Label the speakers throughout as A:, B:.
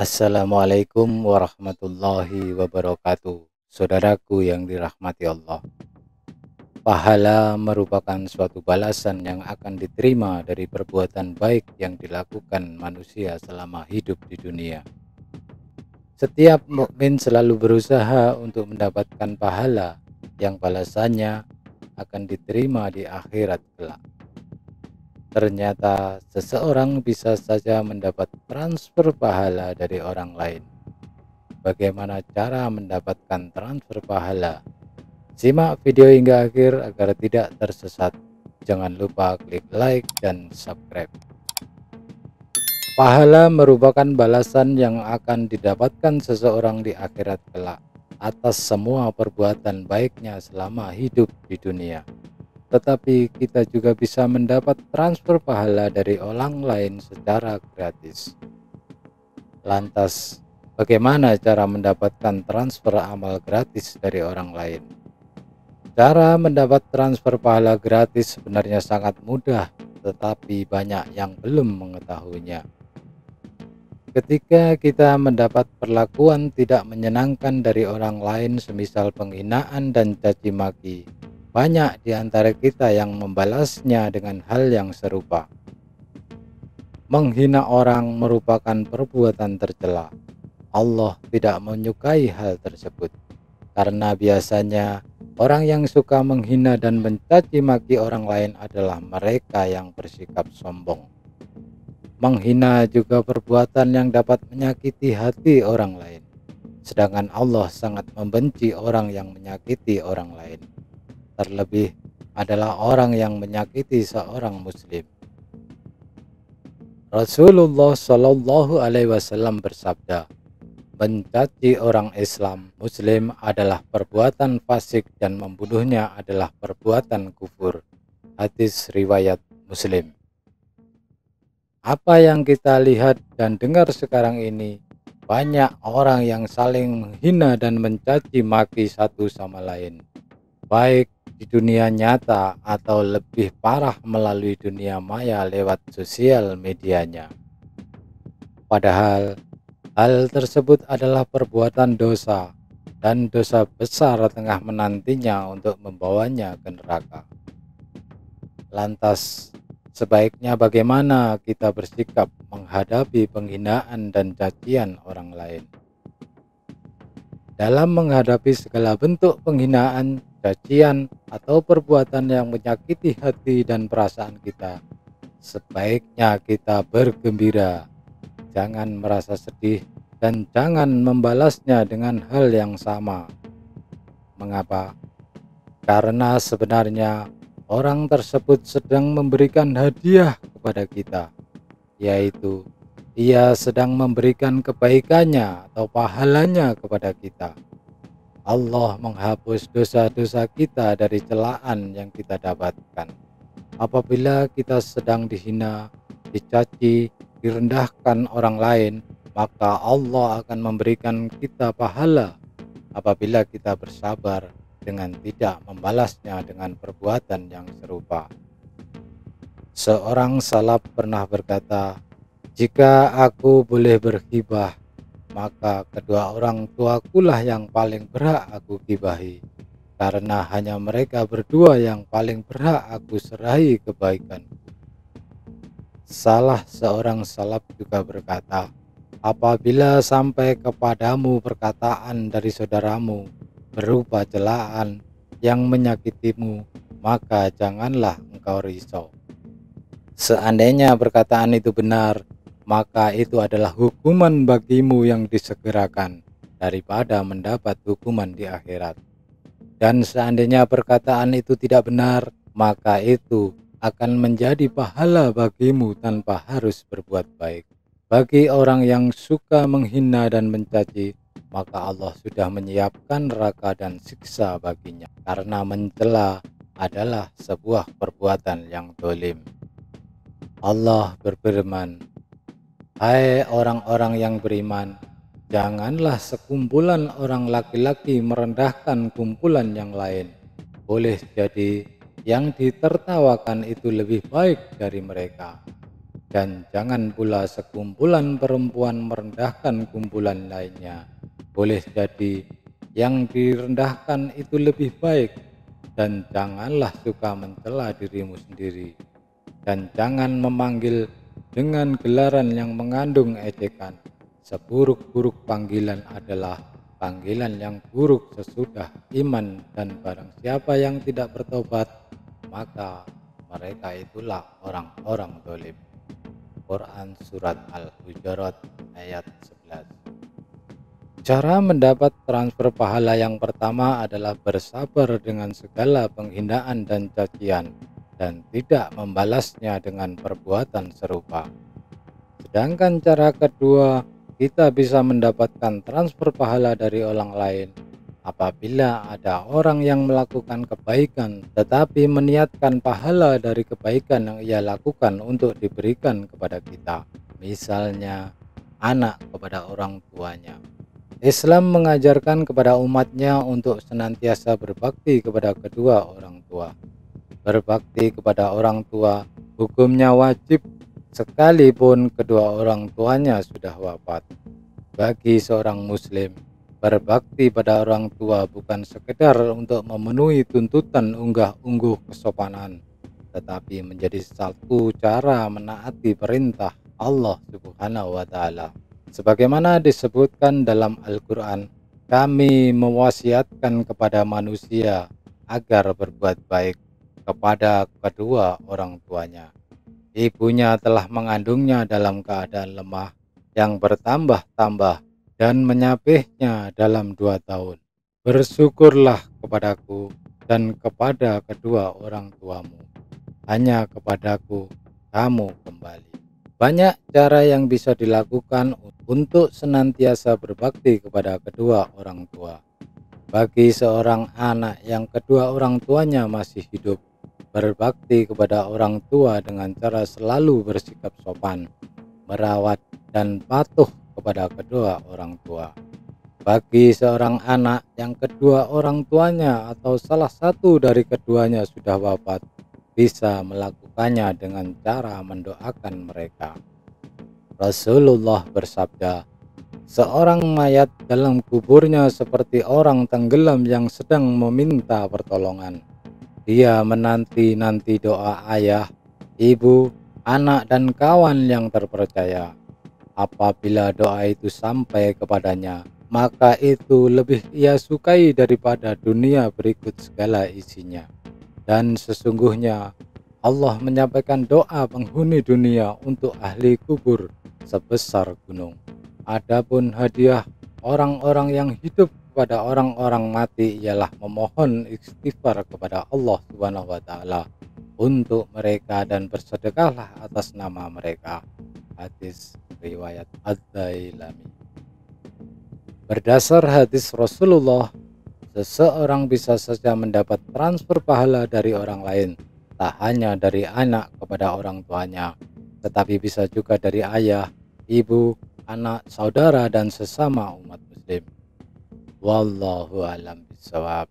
A: Assalamualaikum warahmatullahi wabarakatuh. Saudaraku yang dirahmati Allah, pahala merupakan suatu balasan yang akan diterima dari perbuatan baik yang dilakukan manusia selama hidup di dunia. Setiap mukmin selalu berusaha untuk mendapatkan pahala yang balasannya akan diterima di akhirat kelak. Ternyata seseorang bisa saja mendapat transfer pahala dari orang lain. Bagaimana cara mendapatkan transfer pahala? Simak video hingga akhir agar tidak tersesat. Jangan lupa klik like dan subscribe. Pahala merupakan balasan yang akan didapatkan seseorang di akhirat kelak atas semua perbuatan baiknya selama hidup di dunia. Tetapi kita juga bisa mendapat transfer pahala dari orang lain secara gratis. Lantas, bagaimana cara mendapatkan transfer amal gratis dari orang lain? Cara mendapat transfer pahala gratis sebenarnya sangat mudah, tetapi banyak yang belum mengetahuinya. Ketika kita mendapat perlakuan tidak menyenangkan dari orang lain, semisal penghinaan dan caci maki, banyak di antara kita yang membalasnya dengan hal yang serupa. Menghina orang merupakan perbuatan tercela. Allah tidak menyukai hal tersebut, karena biasanya orang yang suka menghina dan mencaci maki orang lain adalah mereka yang bersikap sombong. Menghina juga perbuatan yang dapat menyakiti hati orang lain, sedangkan Allah sangat membenci orang yang menyakiti orang lain. Terlebih adalah orang yang menyakiti seorang muslim. Rasulullah Shallallahu Alaihi Wasallam bersabda, mencaci orang Islam Muslim adalah perbuatan fasik dan membunuhnya adalah perbuatan kufur. Hadis riwayat Muslim. Apa yang kita lihat dan dengar sekarang ini, banyak orang yang saling menghina dan mencaci maki satu sama lain, baik di dunia nyata atau lebih parah melalui dunia maya lewat sosial medianya. Padahal hal tersebut adalah perbuatan dosa, dan dosa besar tengah menantinya untuk membawanya ke neraka. Lantas, sebaiknya bagaimana kita bersikap menghadapi penghinaan dan cacian orang lain? Dalam menghadapi segala bentuk penghinaan, cacian, atau perbuatan yang menyakiti hati dan perasaan kita, sebaiknya kita bergembira. Jangan merasa sedih dan jangan membalasnya dengan hal yang sama. Mengapa? Karena sebenarnya orang tersebut sedang memberikan hadiah kepada kita, yaitu ia sedang memberikan kebaikannya atau pahalanya kepada kita. Allah menghapus dosa-dosa kita dari celaan yang kita dapatkan. Apabila kita sedang dihina, dicaci, direndahkan orang lain, maka Allah akan memberikan kita pahala apabila kita bersabar dengan tidak membalasnya dengan perbuatan yang serupa. Seorang salaf pernah berkata, jika aku boleh berghibah, maka kedua orang tuakulah yang paling berhak aku gibahi, karena hanya mereka berdua yang paling berhak aku serahi kebaikan. Salah seorang salaf juga berkata, apabila sampai kepadamu perkataan dari saudaramu berupa celaan yang menyakitimu, maka janganlah engkau risau. Seandainya perkataan itu benar, maka itu adalah hukuman bagimu yang disegerakan daripada mendapat hukuman di akhirat. Dan seandainya perkataan itu tidak benar, maka itu akan menjadi pahala bagimu tanpa harus berbuat baik. Bagi orang yang suka menghina dan mencaci, maka Allah sudah menyiapkan neraka dan siksa baginya, karena mencela adalah sebuah perbuatan yang dolim. Allah berfirman, hai orang-orang yang beriman, janganlah sekumpulan orang laki-laki merendahkan kumpulan yang lain. Boleh jadi yang ditertawakan itu lebih baik dari mereka. Dan jangan pula sekumpulan perempuan merendahkan kumpulan lainnya. Boleh jadi yang direndahkan itu lebih baik, dan janganlah suka mencela dirimu sendiri. Dan jangan memanggil dengan gelaran yang mengandung ejekan. Seburuk-buruk panggilan adalah panggilan yang buruk sesudah iman, dan barang siapa yang tidak bertobat, maka mereka itulah orang-orang zalim. Quran Surat Al-Hujurat ayat 11. Cara mendapat transfer pahala yang pertama adalah bersabar dengan segala penghinaan dan cacian, dan tidak membalasnya dengan perbuatan serupa. Sedangkan cara kedua, kita bisa mendapatkan transfer pahala dari orang lain apabila ada orang yang melakukan kebaikan tetapi meniatkan pahala dari kebaikan yang ia lakukan untuk diberikan kepada kita. Misalnya anak kepada orang tuanya. Islam mengajarkan kepada umatnya untuk senantiasa berbakti kepada kedua orang tua. Berbakti kepada orang tua hukumnya wajib sekalipun kedua orang tuanya sudah wafat. Bagi seorang muslim, berbakti pada orang tua bukan sekedar untuk memenuhi tuntutan unggah-ungguh kesopanan, tetapi menjadi satu cara menaati perintah Allah Subhanahu wa Ta'ala. Sebagaimana disebutkan dalam Al-Quran, kami mewasiatkan kepada manusia agar berbuat baik kepada kedua orang tuanya. Ibunya telah mengandungnya dalam keadaan lemah yang bertambah-tambah dan menyapihnya dalam 2 tahun. Bersyukurlah kepadaku dan kepada kedua orang tuamu. Hanya kepadaku kamu kembali. Banyak cara yang bisa dilakukan untuk senantiasa berbakti kepada kedua orang tua. Bagi seorang anak yang kedua orang tuanya masih hidup, berbakti kepada orang tua dengan cara selalu bersikap sopan, merawat dan patuh kepada kedua orang tua. Bagi seorang anak yang kedua orang tuanya atau salah satu dari keduanya sudah wafat, bisa melakukannya dengan cara mendoakan mereka. Rasulullah bersabda, seorang mayat dalam kuburnya seperti orang tenggelam yang sedang meminta pertolongan. Dia menanti-nanti doa ayah, ibu, anak dan kawan yang terpercaya. Apabila doa itu sampai kepadanya, maka itu lebih ia sukai daripada dunia berikut segala isinya. Dan sesungguhnya Allah menyampaikan doa penghuni dunia untuk ahli kubur sebesar gunung. Adapun hadiah orang-orang yang hidup kepada orang-orang mati ialah memohon istighfar kepada Allah Subhanahu wa Ta'ala untuk mereka dan bersedekahlah atas nama mereka. Hadis riwayat Ad-Dailami. Berdasar hadis Rasulullah, seseorang bisa saja mendapat transfer pahala dari orang lain, tak hanya dari anak kepada orang tuanya, tetapi bisa juga dari ayah, ibu, anak, saudara, dan sesama umat muslim. Wallahu a'lam bishawab.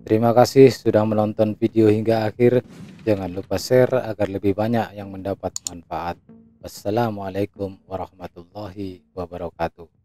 A: Terima kasih sudah menonton video hingga akhir. Jangan lupa share agar lebih banyak yang mendapat manfaat. Wassalamualaikum warahmatullahi wabarakatuh.